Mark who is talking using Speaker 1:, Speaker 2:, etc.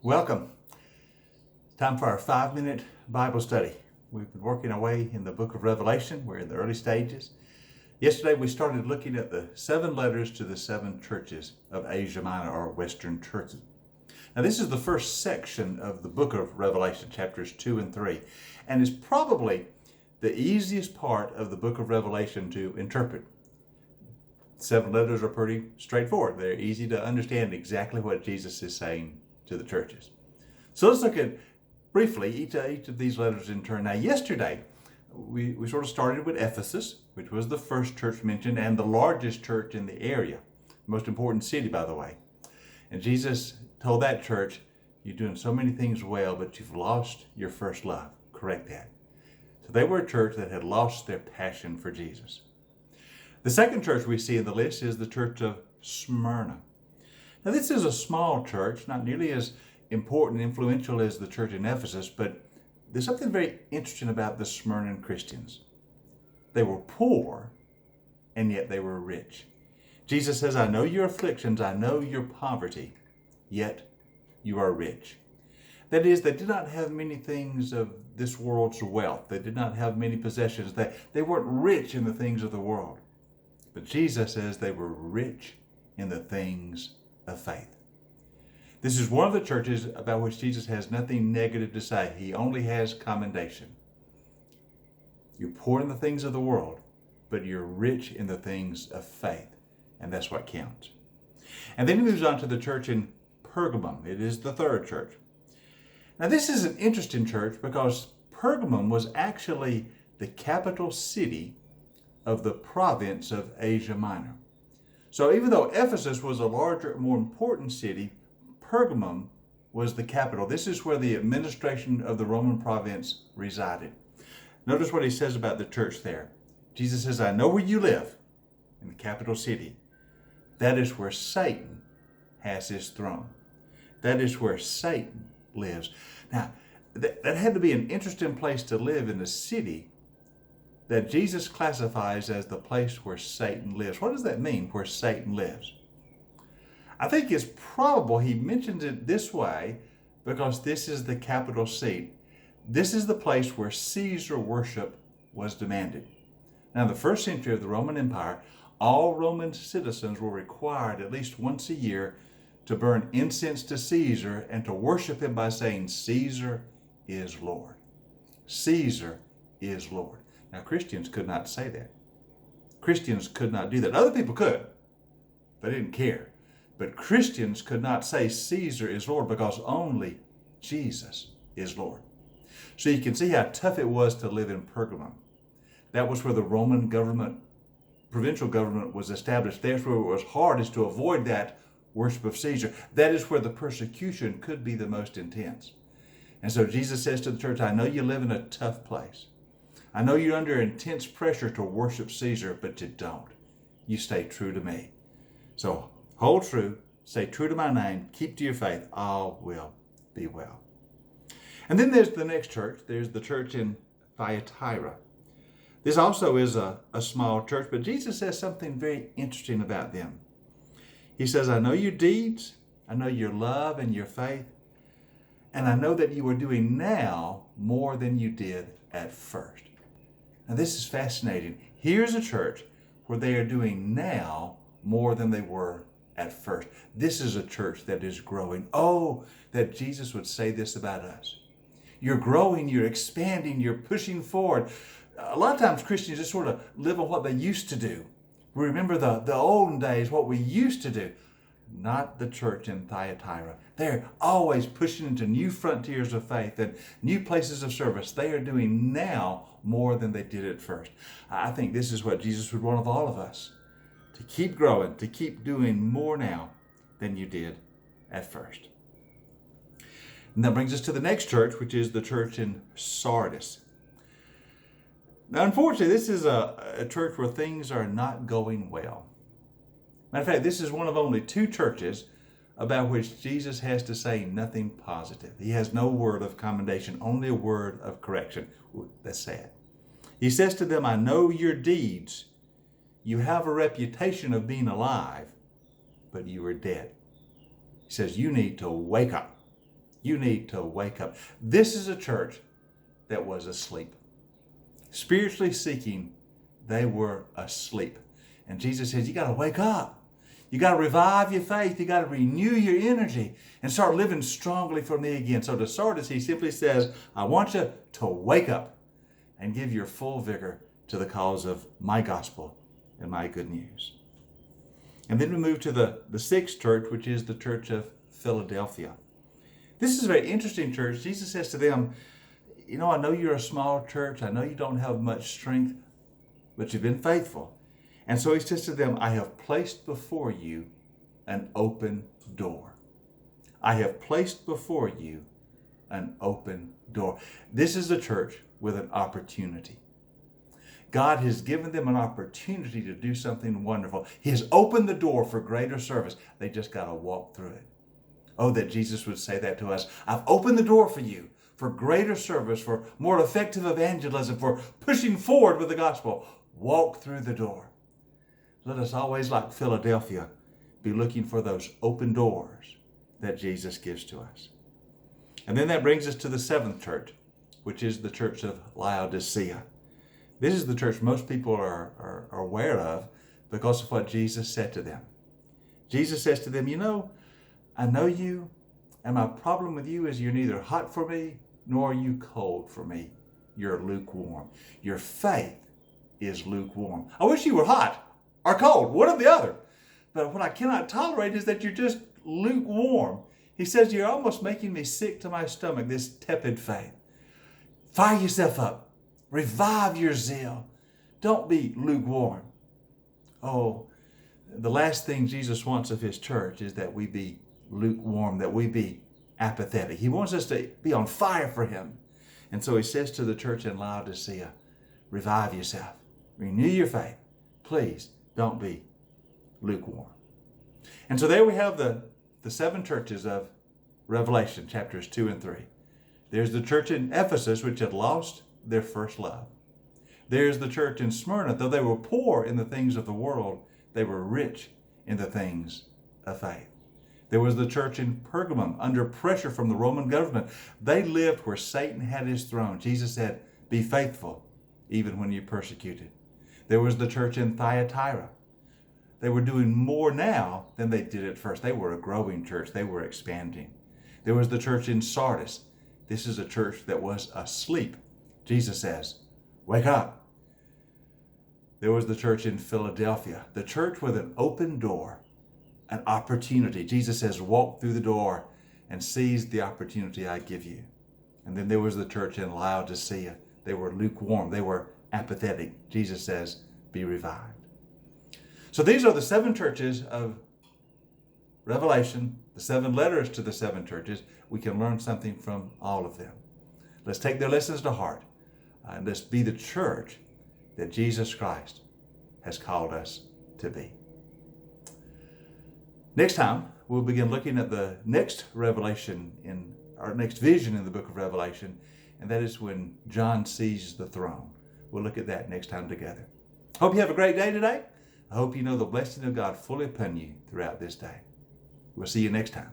Speaker 1: Welcome. It's time for our 5-minute Bible study. We've been working our way in the book of Revelation. We're in the early stages. Yesterday we started looking at the 7 letters to the 7 churches of Asia Minor or Western Turkey. Now this is the first section of the book of Revelation, chapters 2 and 3, and is probably the easiest part of the book of Revelation to interpret. 7 letters are pretty straightforward. They're easy to understand exactly what Jesus is saying to the churches. So let's look at briefly each of these letters in turn. Now yesterday we sort of started with Ephesus, which was the first church mentioned and the largest church in the area, most important city, by the way. And Jesus told that church, you're doing so many things well, but you've lost your first love. Correct that. So they were a church that had lost their passion for Jesus. The second church we see in the list is the church of Smyrna. Now this is a small church, not nearly as important and influential as the church in Ephesus, but there's something very interesting about the Smyrna Christians. They were poor, and yet they were rich. Jesus says, I know your afflictions, I know your poverty, yet you are rich. That is, they did not have many things of this world's wealth. They did not have many possessions. They weren't rich in the things of the world. But Jesus says they were rich in the things of faith. This is one of the churches about which Jesus has nothing negative to say. He only has commendation. You're poor in the things of the world, but you're rich in the things of faith. And that's what counts. And then he moves on to the church in Pergamum. It is the third church. Now this is an interesting church because Pergamum was actually the capital city of the province of Asia Minor. So even though Ephesus was a larger, more important city, Pergamum was the capital. This is where the administration of the Roman province resided. Notice what he says about the church there. Jesus says, I know where you live, in the capital city. That is where Satan has his throne. That is where Satan lives. Now, that had to be an interesting place to live in a city that Jesus classifies as the place where Satan lives. What does that mean, where Satan lives? I think it's probable he mentions it this way because this is the capital seat. This is the place where Caesar worship was demanded. Now, in the first century of the Roman Empire, all Roman citizens were required at least once a year to burn incense to Caesar and to worship him by saying, Caesar is Lord. Caesar is Lord. Now, Christians could not say that. Christians could not do that. Other people could. They didn't care. But Christians could not say Caesar is Lord because only Jesus is Lord. So you can see how tough it was to live in Pergamum. That was where the Roman government, provincial government was established. That's where it was hardest to avoid that worship of Caesar. That is where the persecution could be the most intense. And so Jesus says to the church, I know you live in a tough place. I know you're under intense pressure to worship Caesar, but you don't. You stay true to me. So hold true, stay true to my name, keep to your faith, all will be well. And then there's the next church. There's the church in Thyatira. This also is a small church, but Jesus says something very interesting about them. He says, I know your deeds, I know your love and your faith, and I know that you are doing now more than you did at first. Now this is fascinating. Here's a church where they are doing now more than they were at first. This is a church that is growing. Oh, that Jesus would say this about us. You're growing, you're expanding, you're pushing forward. A lot of times Christians just sort of live on what they used to do. We remember the olden days, what we used to do. Not the church in Thyatira. They're always pushing into new frontiers of faith and new places of service. They are doing now more than they did at first. I think this is what Jesus would want of all of us. To keep growing, to keep doing more now than you did at first. And that brings us to the next church, which is the church in Sardis. Now, unfortunately, this is a church where things are not going well. Matter of fact, this is one of only 2 churches about which Jesus has to say nothing positive. He has no word of commendation, only a word of correction. That's sad. He says to them, I know your deeds. You have a reputation of being alive, but you are dead. He says, you need to wake up. You need to wake up. This is a church that was asleep. Spiritually seeking, they were asleep. And Jesus says, you got to wake up. You got to revive your faith. You got to renew your energy and start living strongly for me again. So to Sardis, he simply says, I want you to wake up and give your full vigor to the cause of my gospel and my good news. And then we move to the sixth church, which is the church of Philadelphia. This is a very interesting church. Jesus says to them, you know, I know you're a small church. I know you don't have much strength, but you've been faithful. And so he says to them, I have placed before you an open door. I have placed before you an open door. This is a church with an opportunity. God has given them an opportunity to do something wonderful. He has opened the door for greater service. They just got to walk through it. Oh, that Jesus would say that to us. I've opened the door for you for greater service, for more effective evangelism, for pushing forward with the gospel. Walk through the door. Let us always, like Philadelphia, be looking for those open doors that Jesus gives to us. And then that brings us to the seventh church, which is the church of Laodicea. This is the church most people are aware of because of what Jesus said to them. Jesus says to them, you know, I know you, and my problem with you is you're neither hot for me, nor are you cold for me. You're lukewarm. Your faith is lukewarm. I wish you were hot or cold, one or the other. But what I cannot tolerate is that you're just lukewarm. He says, you're almost making me sick to my stomach, this tepid faith. Fire yourself up. Revive your zeal. Don't be lukewarm. Oh, the last thing Jesus wants of his church is that we be lukewarm, that we be apathetic. He wants us to be on fire for him. And so he says to the church in Laodicea, revive yourself. Renew your faith. Please don't be lukewarm. And so there we have the seven churches of Revelation, chapters 2 and 3. There's the church in Ephesus, which had lost their first love. There's the church in Smyrna. Though they were poor in the things of the world, they were rich in the things of faith. There was the church in Pergamum, under pressure from the Roman government. They lived where Satan had his throne. Jesus said, be faithful, even when you're persecuted. There was the church in Thyatira. They were doing more now than they did at first. They were a growing church. They were expanding. There was the church in Sardis. This is a church that was asleep. Jesus says, wake up. There was the church in Philadelphia, the church with an open door, an opportunity. Jesus says, walk through the door and seize the opportunity I give you. And then there was the church in Laodicea. They were lukewarm. They were apathetic. Jesus says, be revived. So these are the seven churches of Revelation, the seven letters to the seven churches. We can learn something from all of them. Let's take their lessons to heart. And let's be the church that Jesus Christ has called us to be. Next time, we'll begin looking at the next revelation in our next vision in the book of Revelation, and that is when John sees the throne. We'll look at that next time together. Hope you have a great day today. I hope you know the blessing of God fully upon you throughout this day. We'll see you next time.